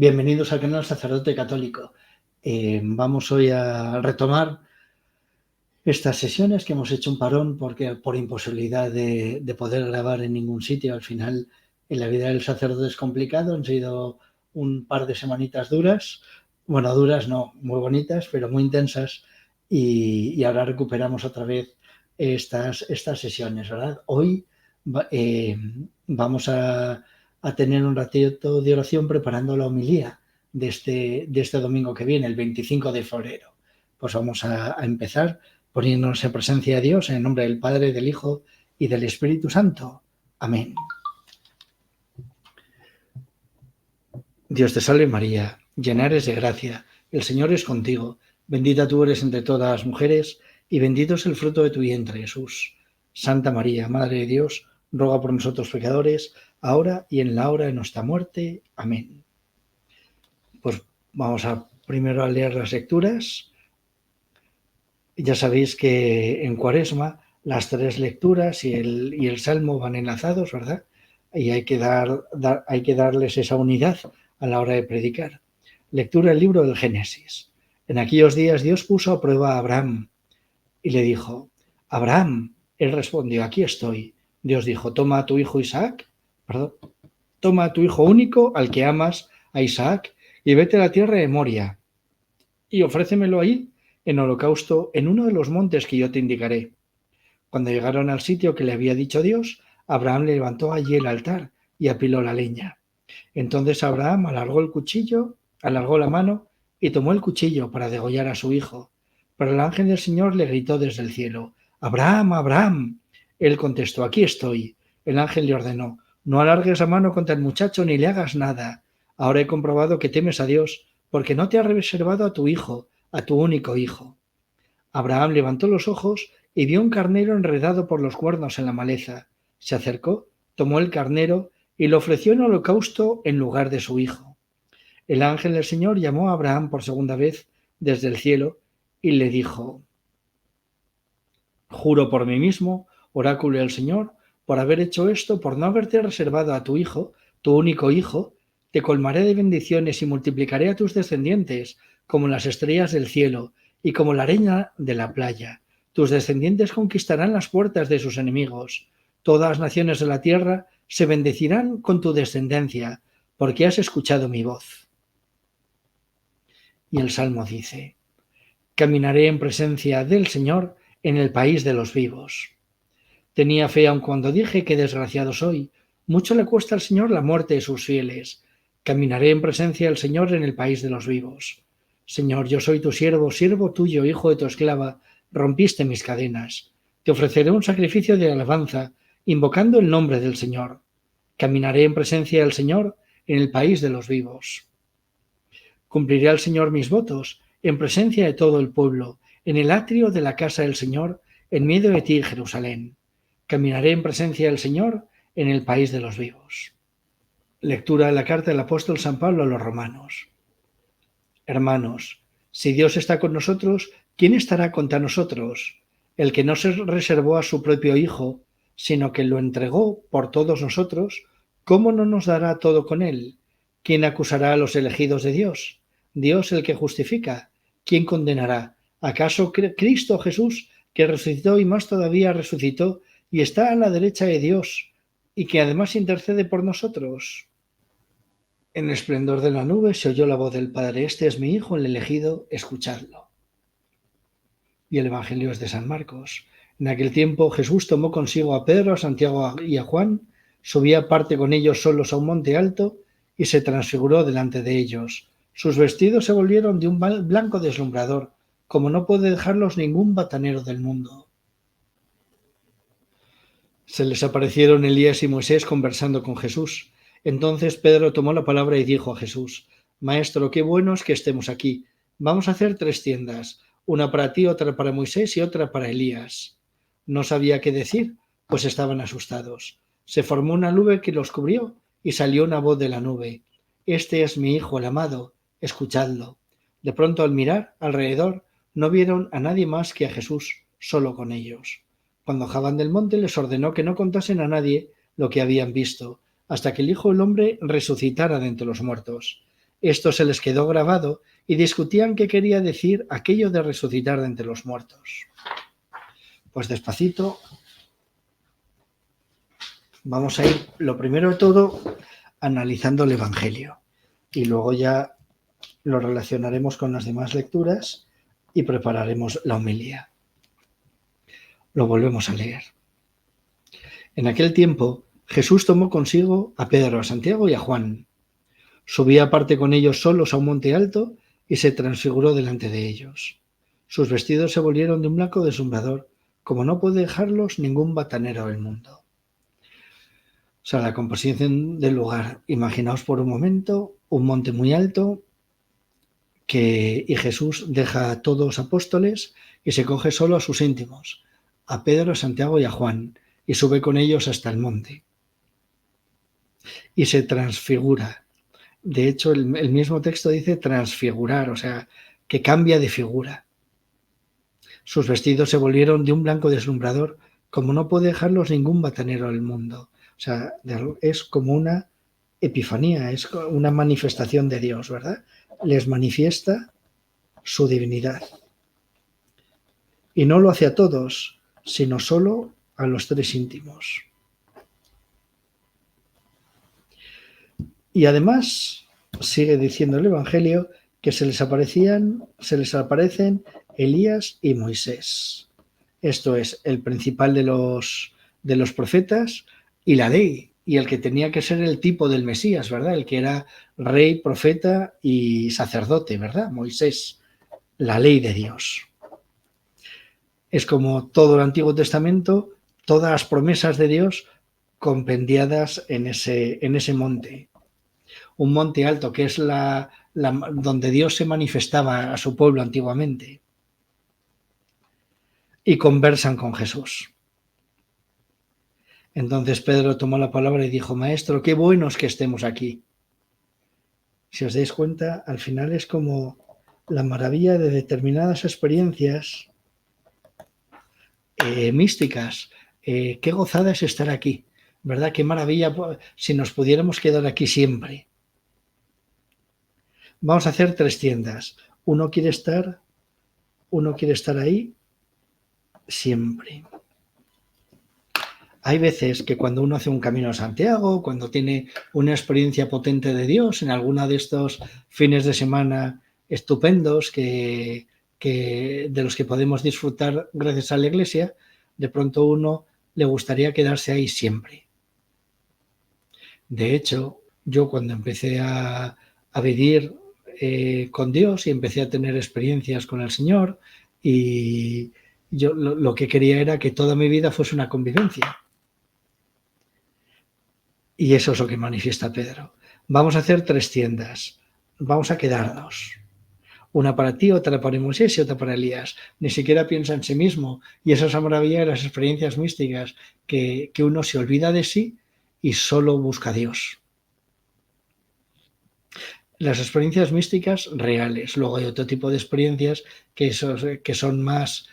Bienvenidos al canal Sacerdote Católico. Vamos hoy a retomar estas sesiones que hemos hecho un parón porque por imposibilidad de poder grabar en ningún sitio. Al final, en la vida del sacerdote es complicado. Han sido un par de semanitas duras. Bueno, duras no, muy bonitas, pero muy intensas. Y ahora recuperamos otra vez estas sesiones, ¿verdad? Hoy vamos a tener un ratito de oración preparando la homilía de este domingo que viene, el 25 de febrero. Pues vamos a empezar poniéndonos en presencia de Dios, en el nombre del Padre, del Hijo y del Espíritu Santo. Amén. Dios te salve María, llena eres de gracia, el Señor es contigo, bendita tú eres entre todas las mujeres, y bendito es el fruto de tu vientre, Jesús. Santa María, Madre de Dios, ruega por nosotros pecadores, ahora y en la hora de nuestra muerte. Amén. Pues vamos primero a leer las lecturas. Ya sabéis que en Cuaresma las tres lecturas y el Salmo van enlazados, ¿verdad? Y hay que darles esa unidad a la hora de predicar. Lectura del libro del Génesis. En aquellos días Dios puso a prueba a Abraham y le dijo: Abraham. Él respondió: aquí estoy. Dios dijo: toma a tu hijo toma a tu hijo único, al que amas, a Isaac, y vete a la tierra de Moria y ofrécemelo ahí en holocausto en uno de los montes que yo te indicaré. Cuando llegaron al sitio que le había dicho Dios, Abraham levantó allí el altar y apiló la leña. Entonces Abraham alargó la mano y tomó el cuchillo para degollar a su hijo. Pero el ángel del Señor le gritó desde el cielo: Abraham, Abraham. Él contestó: aquí estoy. El ángel le ordenó: no alargues la mano contra el muchacho ni le hagas nada. Ahora he comprobado que temes a Dios, porque no te has reservado a tu hijo, a tu único hijo. Abraham levantó los ojos y vio un carnero enredado por los cuernos en la maleza. Se acercó, tomó el carnero y lo ofreció en holocausto en lugar de su hijo. El ángel del Señor llamó a Abraham por segunda vez desde el cielo y le dijo: juro por mí mismo, oráculo del Señor, por haber hecho esto, por no haberte reservado a tu hijo, tu único hijo, te colmaré de bendiciones y multiplicaré a tus descendientes como las estrellas del cielo y como la arena de la playa. Tus descendientes conquistarán las puertas de sus enemigos. Todas las naciones de la tierra se bendecirán con tu descendencia, porque has escuchado mi voz. Y el Salmo dice: caminaré en presencia del Señor en el país de los vivos. Tenía fe aun cuando dije: qué desgraciado soy. Mucho le cuesta al Señor la muerte de sus fieles. Caminaré en presencia del Señor en el país de los vivos. Señor, yo soy tu siervo tuyo, hijo de tu esclava. Rompiste mis cadenas. Te ofreceré un sacrificio de alabanza, invocando el nombre del Señor. Caminaré en presencia del Señor en el país de los vivos. Cumpliré al Señor mis votos en presencia de todo el pueblo, en el atrio de la casa del Señor, en medio de ti, Jerusalén. Caminaré en presencia del Señor en el país de los vivos. Lectura de la carta del apóstol San Pablo a los romanos. Hermanos, si Dios está con nosotros, ¿quién estará contra nosotros? El que no se reservó a su propio Hijo, sino que lo entregó por todos nosotros, ¿cómo no nos dará todo con él? ¿Quién acusará a los elegidos de Dios? Dios el que justifica. ¿Quién condenará? ¿Acaso Cristo Jesús, que resucitó y más todavía resucitó y está a la derecha de Dios, y que además intercede por nosotros? En el esplendor de la nube se oyó la voz del Padre: este es mi Hijo, el elegido, escuchadlo. Y el Evangelio es de San Marcos. En aquel tiempo Jesús tomó consigo a Pedro, a Santiago y a Juan, subía aparte con ellos solos a un monte alto y se transfiguró delante de ellos. Sus vestidos se volvieron de un blanco deslumbrador, como no puede dejarlos ningún batanero del mundo. Se les aparecieron Elías y Moisés conversando con Jesús. Entonces Pedro tomó la palabra y dijo a Jesús: Maestro, qué bueno es que estemos aquí. Vamos a hacer 3 tiendas, una para ti, otra para Moisés y otra para Elías. No sabía qué decir, pues estaban asustados. Se formó una nube que los cubrió y salió una voz de la nube: este es mi Hijo el amado, escuchadlo. De pronto, al mirar alrededor, no vieron a nadie más que a Jesús, solo con ellos. Cuando bajaban del monte les ordenó que no contasen a nadie lo que habían visto, hasta que el Hijo del Hombre resucitara de entre los muertos. Esto se les quedó grabado y discutían qué quería decir aquello de resucitar de entre los muertos. Pues despacito vamos a ir, lo primero de todo, analizando el Evangelio y luego ya lo relacionaremos con las demás lecturas y prepararemos la homilía. Lo volvemos a leer. En aquel tiempo, Jesús tomó consigo a Pedro, a Santiago y a Juan. Subía aparte con ellos solos a un monte alto y se transfiguró delante de ellos. Sus vestidos se volvieron de un blanco deslumbrador, como no puede dejarlos ningún batanero del mundo. O sea, la composición del lugar. Imaginaos por un momento un monte muy alto y Jesús deja a todos los apóstoles y se coge solo a sus íntimos, a Pedro, a Santiago y a Juan, y sube con ellos hasta el monte. Y se transfigura. De hecho, el mismo texto dice transfigurar, o sea, que cambia de figura. Sus vestidos se volvieron de un blanco deslumbrador, como no puede dejarlos ningún batanero del mundo. O sea, es como una epifanía, es una manifestación de Dios, ¿verdad? Les manifiesta su divinidad. Y no lo hace a todos, sino solo a los tres íntimos. Y además, sigue diciendo el Evangelio, que se les aparecen Elías y Moisés. Esto es, el principal de los profetas y la ley, y el que tenía que ser el tipo del Mesías, ¿verdad? El que era rey, profeta y sacerdote, ¿verdad? Moisés, la ley de Dios. Es como todo el Antiguo Testamento, todas las promesas de Dios compendiadas en ese monte. Un monte alto que es donde Dios se manifestaba a su pueblo antiguamente. Y conversan con Jesús. Entonces Pedro tomó la palabra y dijo: Maestro, qué bueno es que estemos aquí. Si os dais cuenta, al final es como la maravilla de determinadas experiencias místicas. Qué gozada es estar aquí, ¿verdad? Qué maravilla si nos pudiéramos quedar aquí siempre. Vamos a hacer 3 tiendas. Uno quiere estar ahí siempre. Hay veces que cuando uno hace un camino a Santiago, cuando tiene una experiencia potente de Dios, en alguno de estos fines de semana estupendos de los que podemos disfrutar gracias a la Iglesia, de pronto uno le gustaría quedarse ahí siempre. De hecho, yo cuando empecé a vivir con Dios y empecé a tener experiencias con el Señor, y yo lo que quería era que toda mi vida fuese una convivencia. Y eso es lo que manifiesta Pedro. Vamos a hacer 3 tiendas. Vamos a quedarnos. Una para ti, otra para Moisés y otra para Elías. Ni siquiera piensa en sí mismo. Y esa es la maravilla de las experiencias místicas, que uno se olvida de sí y solo busca a Dios. Las experiencias místicas reales. Luego hay otro tipo de experiencias que son más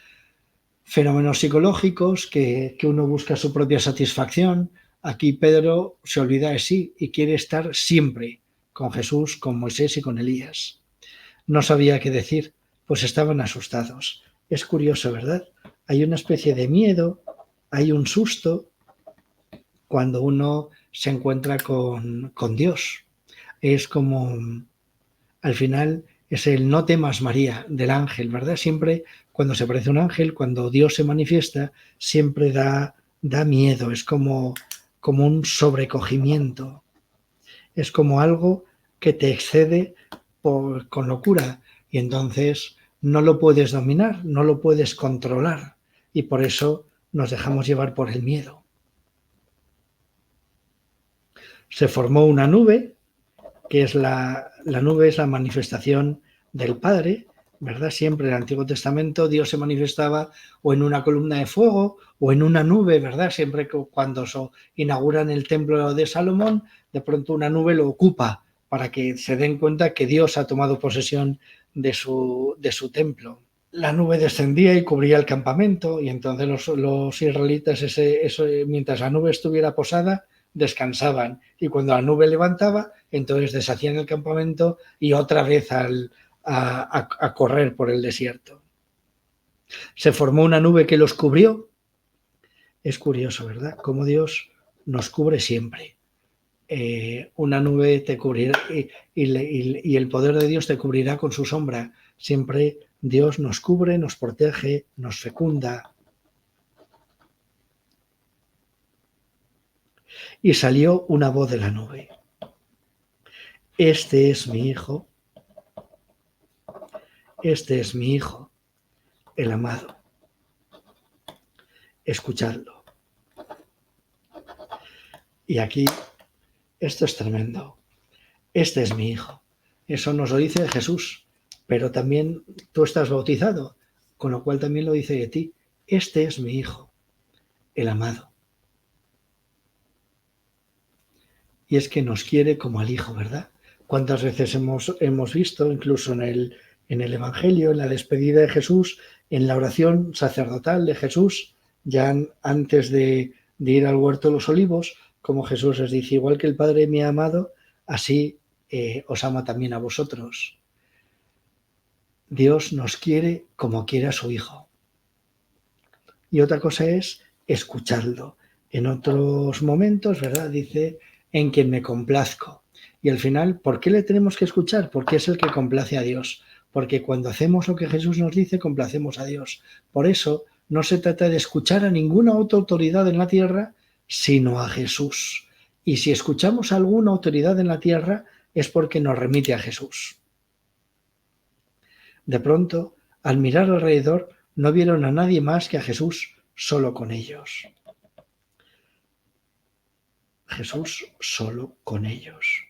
fenómenos psicológicos, que uno busca su propia satisfacción. Aquí Pedro se olvida de sí y quiere estar siempre con Jesús, con Moisés y con Elías. No sabía qué decir, pues estaban asustados. Es curioso, ¿verdad? Hay una especie de miedo, hay un susto cuando uno se encuentra con Dios. Es como, al final, es el no temas, María, del ángel, ¿verdad? Siempre cuando se aparece un ángel, cuando Dios se manifiesta, siempre da miedo, es como un sobrecogimiento. Es como algo que te excede con locura y entonces no lo puedes dominar, no lo puedes controlar y por eso nos dejamos llevar por el miedo. Se formó una nube, que es la nube es la manifestación del Padre, ¿verdad? Siempre en el Antiguo Testamento Dios se manifestaba o en una columna de fuego o en una nube, ¿verdad? Siempre cuando inauguran el templo de Salomón, de pronto una nube lo ocupa para que se den cuenta que Dios ha tomado posesión de su templo. La nube descendía y cubría el campamento y entonces los israelitas, mientras la nube estuviera posada, descansaban. Y cuando la nube levantaba, entonces deshacían el campamento y otra vez a correr por el desierto. Se formó una nube que los cubrió. Es curioso, ¿verdad? Cómo Dios nos cubre siempre. Una nube te cubrirá y el poder de Dios te cubrirá con su sombra. Siempre Dios nos cubre, nos protege, nos fecunda. Y salió una voz de la nube. Este es mi hijo, el amado. Escuchadlo. Y aquí, esto es tremendo. Este es mi hijo. Eso nos lo dice Jesús, pero también tú estás bautizado, con lo cual también lo dice de ti. Este es mi hijo, el amado. Y es que nos quiere como al hijo, ¿verdad? ¿Cuántas veces hemos visto, incluso en el Evangelio, en la despedida de Jesús, en la oración sacerdotal de Jesús, ya antes de ir al huerto de los olivos, como Jesús les dice, igual que el Padre me ha amado, así os ama también a vosotros. Dios nos quiere como quiere a su Hijo. Y otra cosa es escucharlo. En otros momentos, ¿verdad? Dice, en quien me complazco. Y al final, ¿por qué le tenemos que escuchar? Porque es el que complace a Dios. Porque cuando hacemos lo que Jesús nos dice, complacemos a Dios. Por eso, no se trata de escuchar a ninguna otra autoridad en la tierra, sino a Jesús. Y si escuchamos a alguna autoridad en la tierra, es porque nos remite a Jesús. De pronto, al mirar alrededor, no vieron a nadie más que a Jesús solo con ellos. Jesús solo con ellos.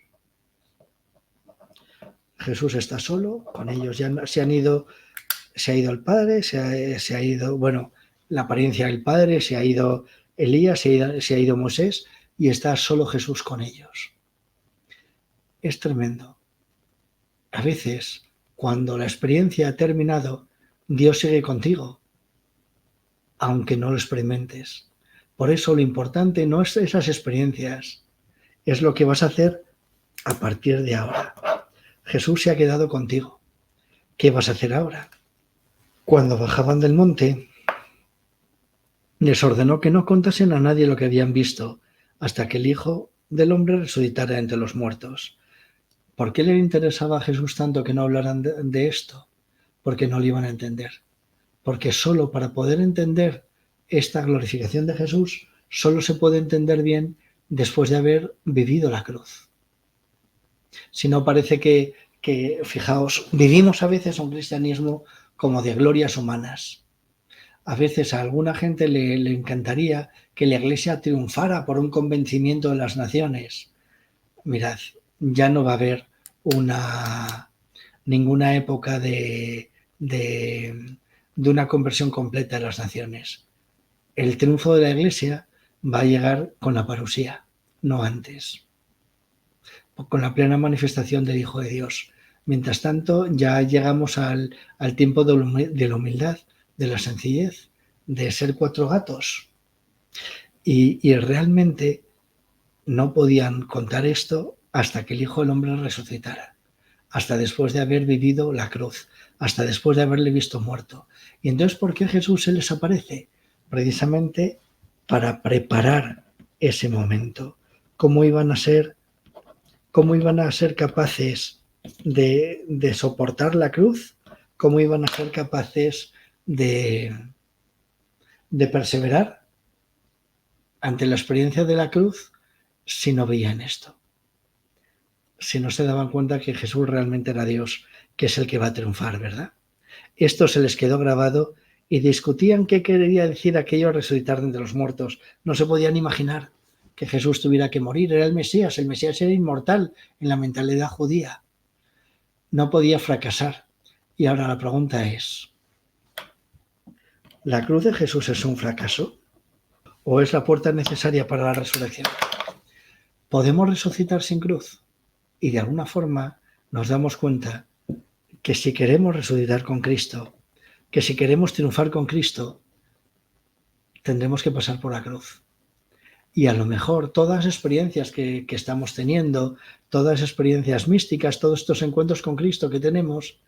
Jesús está solo con ellos. Ya se ha ido el Padre, se ha ido, bueno, la apariencia del Padre, se ha ido Elías, se ha ido Moisés y está solo Jesús con ellos. Es tremendo. A veces, cuando la experiencia ha terminado, Dios sigue contigo, aunque no lo experimentes. Por eso lo importante no es esas experiencias, es lo que vas a hacer a partir de ahora. Jesús se ha quedado contigo. ¿Qué vas a hacer ahora? Cuando bajaban del monte, les ordenó que no contasen a nadie lo que habían visto hasta que el Hijo del Hombre resucitara entre los muertos. ¿Por qué le interesaba a Jesús tanto que no hablaran de esto? Porque no lo iban a entender. Porque solo para poder entender esta glorificación de Jesús, solo se puede entender bien después de haber vivido la cruz. Si no, parece que fijaos, vivimos a veces un cristianismo como de glorias humanas. A veces a alguna gente le encantaría que la Iglesia triunfara por un convencimiento de las naciones. Mirad, ya no va a haber ninguna época de una conversión completa de las naciones. El triunfo de la Iglesia va a llegar con la parusía, no antes, con la plena manifestación del Hijo de Dios. Mientras tanto, ya llegamos al tiempo de la humildad, de la sencillez, de ser 4 gatos. Y realmente no podían contar esto hasta que el Hijo del Hombre resucitara, hasta después de haber vivido la cruz, hasta después de haberle visto muerto. Y entonces, ¿por qué Jesús se les aparece? Precisamente para preparar ese momento. ¿Cómo iban a ser capaces de soportar la cruz? ¿Cómo iban a ser capaces de perseverar ante la experiencia de la cruz si no veían esto? Si no se daban cuenta que Jesús realmente era Dios, que es el que va a triunfar, ¿verdad? Esto se les quedó grabado y discutían qué quería decir aquello resucitar de entre los muertos. No se podían imaginar que Jesús tuviera que morir. Era el Mesías era inmortal en la mentalidad judía. No podía fracasar. Y ahora la pregunta es, ¿la cruz de Jesús es un fracaso? ¿O es la puerta necesaria para la resurrección? ¿Podemos resucitar sin cruz? Y de alguna forma nos damos cuenta que si queremos resucitar con Cristo, que si queremos triunfar con Cristo, tendremos que pasar por la cruz. Y a lo mejor todas las experiencias que estamos teniendo, todas las experiencias místicas, todos estos encuentros con Cristo que tenemos,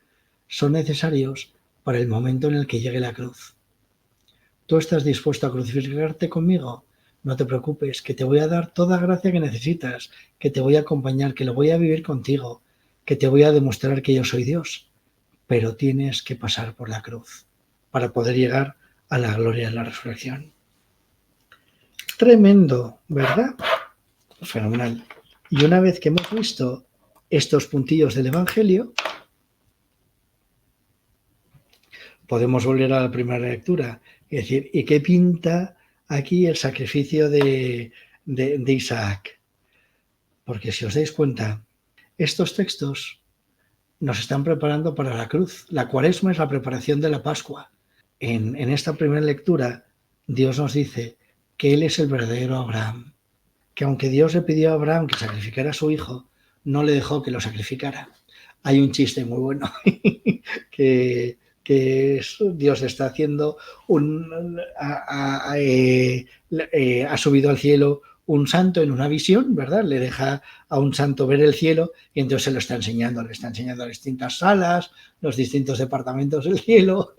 son necesarios para el momento en el que llegue la cruz. ¿Tú estás dispuesto a crucificarte conmigo? No te preocupes, que te voy a dar toda gracia que necesitas, que te voy a acompañar, que lo voy a vivir contigo, que te voy a demostrar que yo soy Dios. Pero tienes que pasar por la cruz para poder llegar a la gloria de la resurrección. Tremendo, ¿verdad? Fenomenal. Y una vez que hemos visto estos puntillos del Evangelio, podemos volver a la primera lectura y decir, ¿y qué pinta aquí el sacrificio de Isaac? Porque si os dais cuenta, estos textos nos están preparando para la cruz. La Cuaresma es la preparación de la Pascua. En esta primera lectura, Dios nos dice que Él es el verdadero Abraham, que aunque Dios le pidió a Abraham que sacrificara a su hijo, no le dejó que lo sacrificara. Hay un chiste muy bueno que Dios está haciendo ha subido al cielo un santo en una visión, ¿verdad? Le deja a un santo ver el cielo y entonces se lo está enseñando, le está enseñando las distintas salas, los distintos departamentos del cielo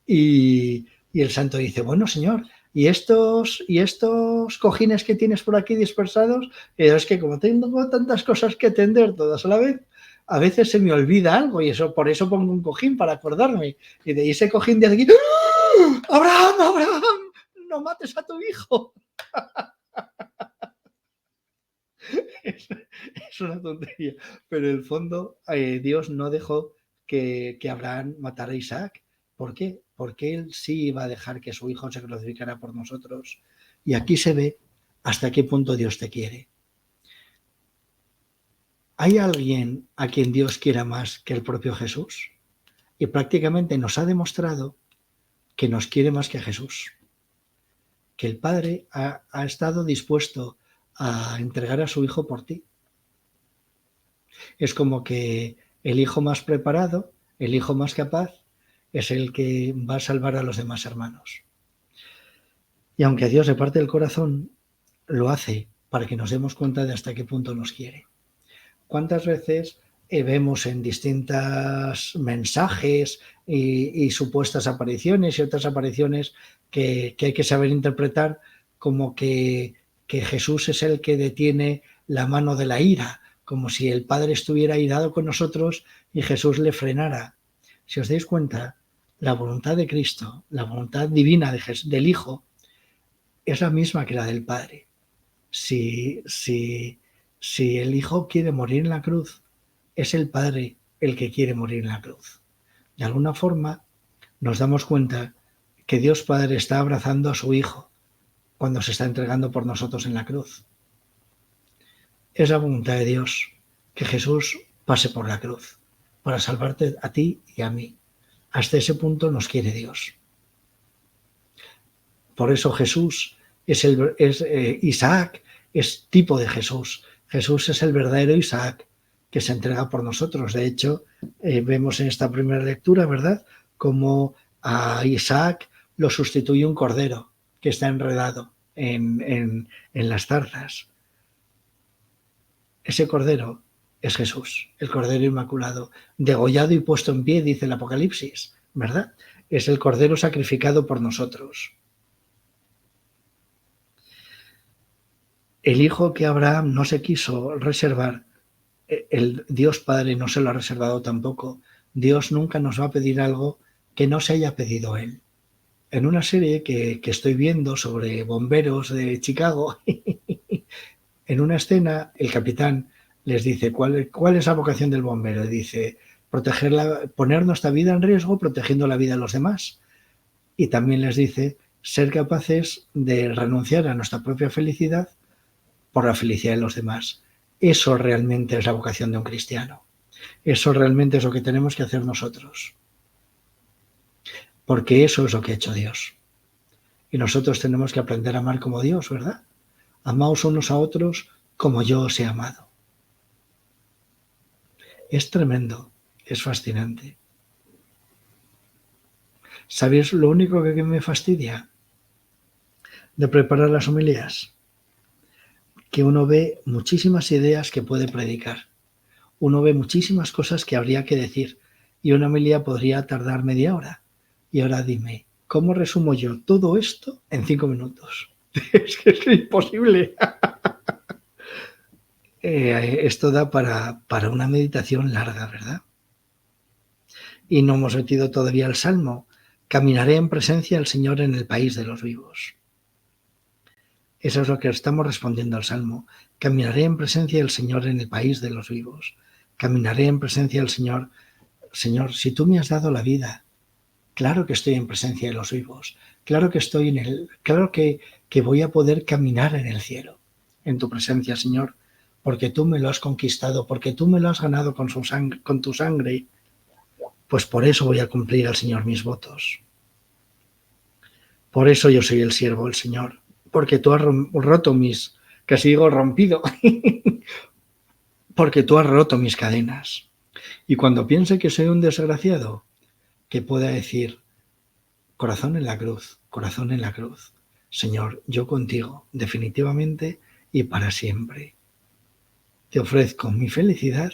y el santo dice, bueno, señor, ¿y estos cojines que tienes por aquí dispersados? Es que como tengo tantas cosas que atender todas a la vez, a veces se me olvida algo y por eso pongo un cojín para acordarme. Y de ese cojín de aquí, ¡ah! ¡Abraham, Abraham! ¡No mates a tu hijo! Es una tontería. Pero en el fondo, Dios no dejó que Abraham matara a Isaac. ¿Por qué? Porque él sí iba a dejar que su hijo se crucificara por nosotros. Y aquí se ve hasta qué punto Dios te quiere. ¿Hay alguien a quien Dios quiera más que el propio Jesús? Y prácticamente nos ha demostrado que nos quiere más que Jesús. Que el Padre ha estado dispuesto a entregar a su hijo por ti. Es como que el hijo más preparado, el hijo más capaz, es el que va a salvar a los demás hermanos. Y aunque a Dios le parte el corazón, lo hace para que nos demos cuenta de hasta qué punto nos quiere. ¿Cuántas veces vemos en distintos mensajes y supuestas apariciones y otras apariciones que hay que saber interpretar como que Jesús es el que detiene la mano de la ira, como si el Padre estuviera airado con nosotros y Jesús le frenara? Si os dais cuenta, la voluntad de Cristo, la voluntad divina del Hijo, es la misma que la del Padre. Si el Hijo quiere morir en la cruz, es el Padre el que quiere morir en la cruz. De alguna forma, nos damos cuenta que Dios Padre está abrazando a su Hijo cuando se está entregando por nosotros en la cruz. Es la voluntad de Dios que Jesús pase por la cruz para salvarte a ti y a mí. Hasta ese punto nos quiere Dios. Por eso Jesús Isaac es tipo de Jesús. Jesús es el verdadero Isaac que se entrega por nosotros. De hecho, vemos en esta primera lectura, ¿verdad?, como a Isaac lo sustituye un cordero que está enredado en las zarzas. Ese cordero es Jesús, el cordero inmaculado, degollado y puesto en pie, dice el Apocalipsis, ¿verdad? Es el cordero sacrificado por nosotros. El hijo que Abraham no se quiso reservar, el Dios Padre no se lo ha reservado tampoco. Dios nunca nos va a pedir algo que no se haya pedido Él. En una serie que estoy viendo sobre bomberos de Chicago, en una escena el capitán les dice, ¿cuál es la vocación del bombero? Y dice, poner nuestra vida en riesgo protegiendo la vida de los demás. Y también les dice, ser capaces de renunciar a nuestra propia felicidad por la felicidad de los demás. Eso realmente es la vocación de un cristiano. Eso realmente es lo que tenemos que hacer nosotros. Porque eso es lo que ha hecho Dios. Y nosotros tenemos que aprender a amar como Dios, ¿verdad? Amaos unos a otros como yo os he amado. Es tremendo, es fascinante. ¿Sabéis lo único que me fastidia? de preparar las homilías? Que uno ve muchísimas ideas que puede predicar. Uno ve muchísimas cosas que habría que decir y una homilía podría tardar media hora. Y ahora dime, ¿cómo resumo yo todo esto en 5 minutos? Es que es imposible. Esto da para una meditación larga, ¿verdad? Y no hemos metido todavía el Salmo. Caminaré en presencia del Señor en el país de los vivos. Eso es lo que estamos respondiendo al Salmo. Caminaré en presencia del Señor en el país de los vivos. Caminaré en presencia del Señor. Señor, si tú me has dado la vida, claro que estoy en presencia de los vivos. Claro que claro que voy a poder caminar en el cielo, en tu presencia, Señor, porque tú me lo has conquistado, porque tú me lo has ganado con tu sangre. Pues por eso voy a cumplir al Señor mis votos. Por eso yo soy el siervo del Señor, porque tú has roto casi digo rompido, porque tú has roto mis cadenas. Y cuando piense que soy un desgraciado, que pueda decir, corazón en la cruz, Señor, yo contigo, definitivamente y para siempre. Te ofrezco mi felicidad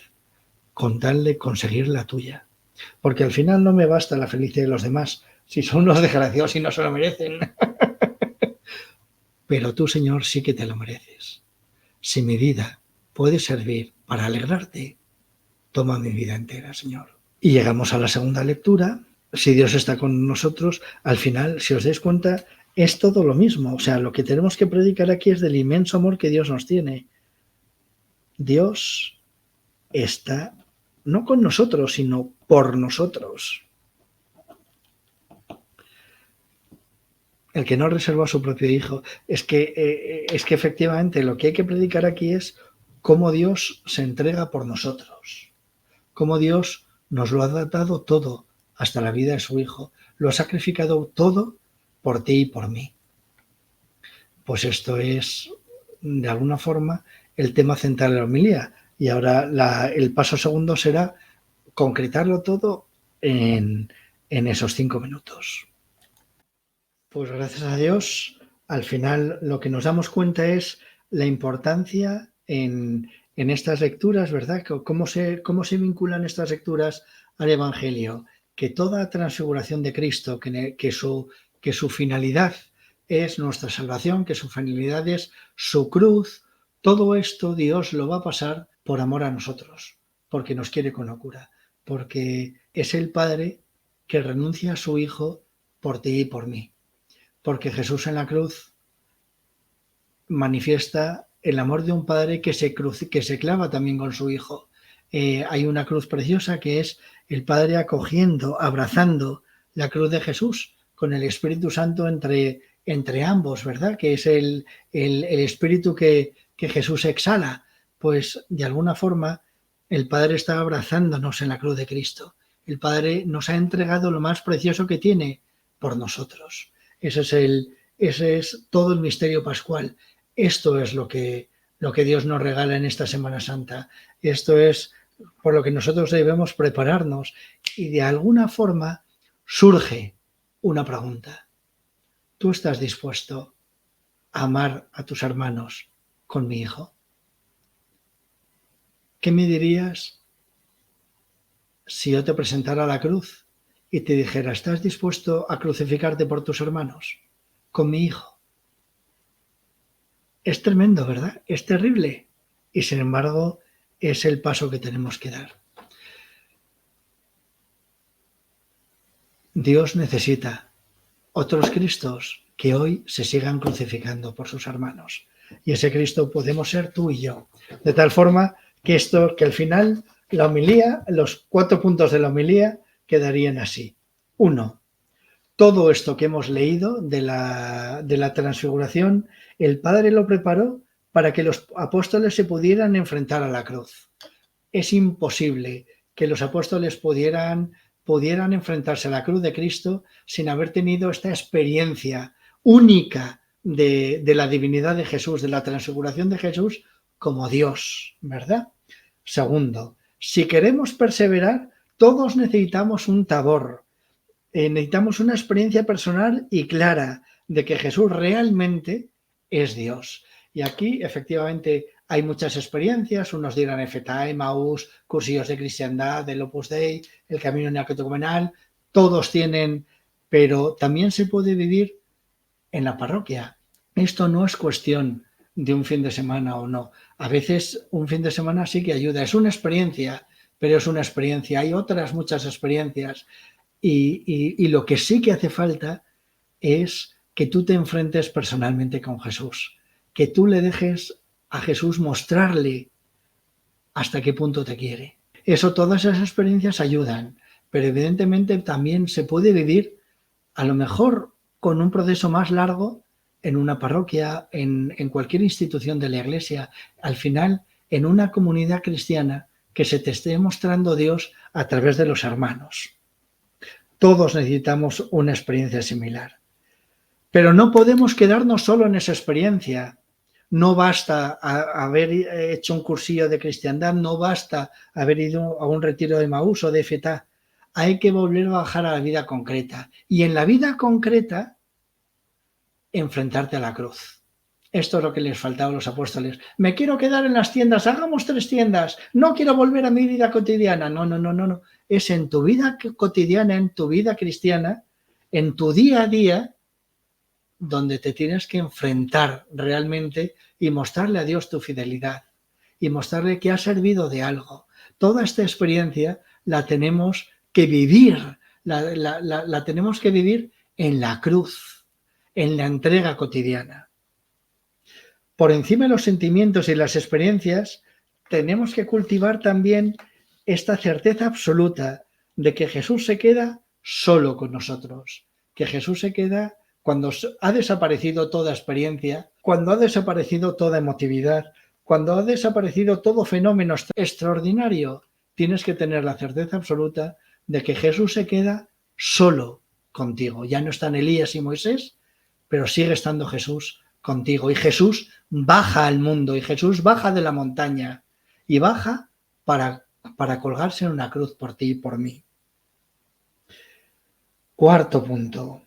con tal de conseguir la tuya. Porque al final no me basta la felicidad de los demás, si son unos desgraciados y no se lo merecen. Pero tú, Señor, sí que te lo mereces. Si mi vida puede servir para alegrarte, toma mi vida entera, Señor. Y llegamos a la segunda lectura. Si Dios está con nosotros, al final, si os dais cuenta, es todo lo mismo. O sea, lo que tenemos que predicar aquí es del inmenso amor que Dios nos tiene. Dios está no con nosotros, sino por nosotros. El que no reservó a su propio hijo. Es que efectivamente lo que hay que predicar aquí es cómo Dios se entrega por nosotros. Cómo Dios nos lo ha dado todo, hasta la vida de su hijo. Lo ha sacrificado todo por ti y por mí. Pues esto es, de alguna forma, el tema central de la homilía. Y ahora el paso segundo será concretarlo todo en esos 5 minutos. Pues gracias a Dios, al final lo que nos damos cuenta es la importancia en estas lecturas, ¿verdad? ¿Cómo se vinculan estas lecturas al Evangelio? Que toda transfiguración de Cristo, que su finalidad es nuestra salvación, que su finalidad es su cruz, todo esto Dios lo va a pasar por amor a nosotros, porque nos quiere con locura, porque es el Padre que renuncia a su Hijo por ti y por mí. Porque Jesús en la cruz manifiesta el amor de un padre que se clava también con su hijo. Hay una cruz preciosa que es el Padre acogiendo, abrazando la cruz de Jesús con el Espíritu Santo entre ambos, ¿verdad? Que es el Espíritu que Jesús exhala. Pues de alguna forma el Padre está abrazándonos en la cruz de Cristo. El Padre nos ha entregado lo más precioso que tiene por nosotros. Ese es todo el misterio pascual. Esto es lo que Dios nos regala en esta Semana Santa. Esto es por lo que nosotros debemos prepararnos. Y de alguna forma surge una pregunta. ¿Tú estás dispuesto a amar a tus hermanos con mi hijo? ¿Qué me dirías si yo te presentara la cruz y te dijera, ¿estás dispuesto a crucificarte por tus hermanos? Con mi hijo. Es tremendo, ¿verdad? Es terrible. Y sin embargo, es el paso que tenemos que dar. Dios necesita otros Cristos que hoy se sigan crucificando por sus hermanos. Y ese Cristo podemos ser tú y yo. De tal forma que al final la homilía, los 4 puntos de la homilía quedarían así. 1. Todo esto que hemos leído de la transfiguración, el Padre lo preparó para que los apóstoles se pudieran enfrentar a la cruz. Es imposible que los apóstoles pudieran enfrentarse a la cruz de Cristo sin haber tenido esta experiencia única de la divinidad de Jesús, de la transfiguración de Jesús como Dios, ¿verdad? Segundo, si queremos perseverar, todos necesitamos un Tabor. Necesitamos una experiencia personal y clara de que Jesús realmente es Dios. Y aquí, efectivamente, hay muchas experiencias. Unos dirán FTA, Emaús, cursillos de cristiandad, del Opus Dei, el camino neocatecumenal. Todos tienen, pero también se puede vivir en la parroquia. Esto no es cuestión de un fin de semana o no. A veces un fin de semana sí que ayuda. Es una experiencia, pero es una experiencia. Hay otras muchas experiencias. Y lo que sí que hace falta es que tú te enfrentes personalmente con Jesús, que tú le dejes a Jesús mostrarle hasta qué punto te quiere. Eso, todas esas experiencias ayudan, pero evidentemente también se puede vivir a lo mejor con un proceso más largo en una parroquia, en cualquier institución de la Iglesia, al final en una comunidad cristiana que se te esté mostrando Dios a través de los hermanos. Todos necesitamos una experiencia similar. Pero no podemos quedarnos solo en esa experiencia. No basta haber hecho un cursillo de cristiandad, no basta haber ido a un retiro de Emaús o de FTA. Hay que volver a bajar a la vida concreta. Y en la vida concreta, enfrentarte a la cruz. Esto es lo que les faltaba a los apóstoles. Me quiero quedar en las tiendas, hagamos 3 tiendas. No quiero volver a mi vida cotidiana. No. Es en tu vida cotidiana, en tu vida cristiana, en tu día a día, donde te tienes que enfrentar realmente y mostrarle a Dios tu fidelidad y mostrarle que ha servido de algo. Toda esta experiencia la tenemos que vivir, la tenemos que vivir en la cruz, en la entrega cotidiana. Por encima de los sentimientos y las experiencias, tenemos que cultivar también esta certeza absoluta de que Jesús se queda solo con nosotros, que Jesús se queda cuando ha desaparecido toda experiencia, cuando ha desaparecido toda emotividad, cuando ha desaparecido todo fenómeno extraordinario, tienes que tener la certeza absoluta de que Jesús se queda solo contigo. Ya no están Elías y Moisés, pero sigue estando Jesús contigo. Y Jesús baja al mundo, y Jesús baja de la montaña, y baja para colgarse en una cruz por ti y por mí. Cuarto punto.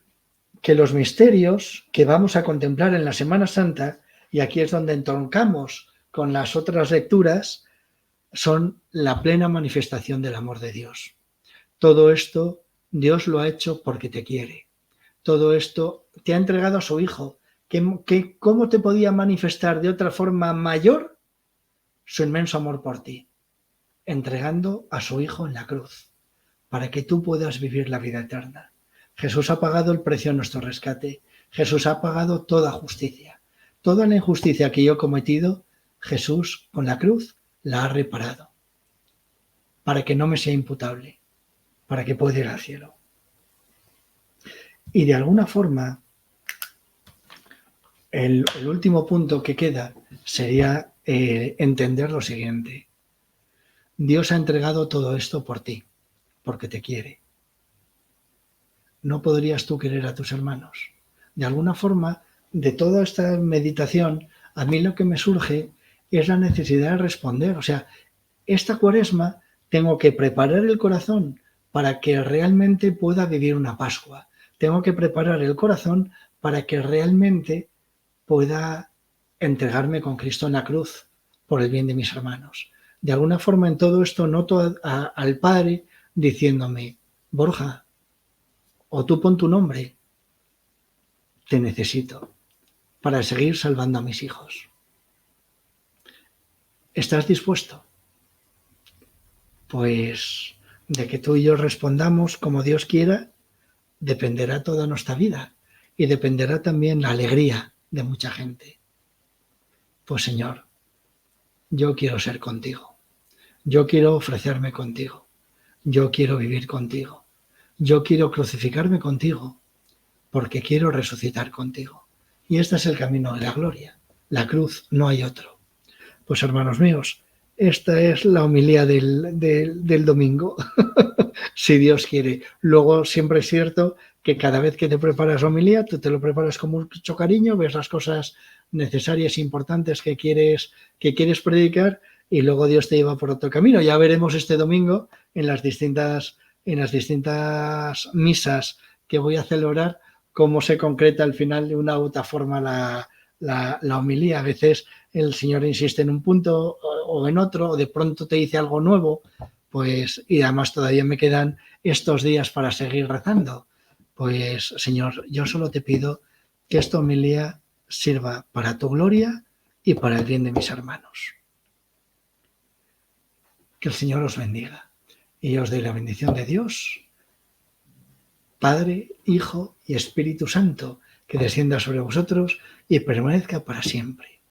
Que los misterios que vamos a contemplar en la Semana Santa, y aquí es donde entroncamos con las otras lecturas, son la plena manifestación del amor de Dios. Todo esto Dios lo ha hecho porque te quiere. Todo esto te ha entregado a su Hijo. ¿Cómo te podía manifestar de otra forma mayor su inmenso amor por ti? Entregando a su Hijo en la cruz, para que tú puedas vivir la vida eterna. Jesús ha pagado el precio de nuestro rescate. Jesús ha pagado toda justicia. Toda la injusticia que yo he cometido, Jesús con la cruz la ha reparado. Para que no me sea imputable. Para que pueda ir al cielo. Y de alguna forma, el último punto que queda sería entender lo siguiente. Dios ha entregado todo esto por ti, porque te quiere. ¿No podrías tú querer a tus hermanos? De alguna forma, de toda esta meditación, a mí lo que me surge es la necesidad de responder. O sea, esta Cuaresma tengo que preparar el corazón para que realmente pueda vivir una Pascua. Tengo que preparar el corazón para que realmente pueda entregarme con Cristo en la cruz por el bien de mis hermanos. De alguna forma, en todo esto noto al Padre diciéndome, Borja, o tú pon tu nombre, te necesito para seguir salvando a mis hijos. ¿Estás dispuesto? Pues de que tú y yo respondamos como Dios quiera, dependerá toda nuestra vida y dependerá también la alegría de mucha gente. Pues Señor, yo quiero ser contigo, yo quiero ofrecerme contigo, yo quiero vivir contigo, yo quiero crucificarme contigo, porque quiero resucitar contigo. Y este es el camino de la gloria, la cruz, no hay otro. Pues hermanos míos, esta es la homilía del domingo, si Dios quiere. Luego siempre es cierto que cada vez que te preparas homilía, tú te lo preparas con mucho cariño, ves las cosas necesarias e importantes que quieres predicar y luego Dios te lleva por otro camino. Ya veremos este domingo en las distintas misas que voy a celebrar cómo se concreta al final de una u otra forma la homilía. A veces el Señor insiste en un punto o en otro, o de pronto te dice algo nuevo, pues, y además todavía me quedan estos días para seguir rezando. Pues, Señor, yo solo te pido que esta homilía sirva para tu gloria y para el bien de mis hermanos. Que el Señor os bendiga y os dé la bendición de Dios, Padre, Hijo y Espíritu Santo, que descienda sobre vosotros y permanezca para siempre.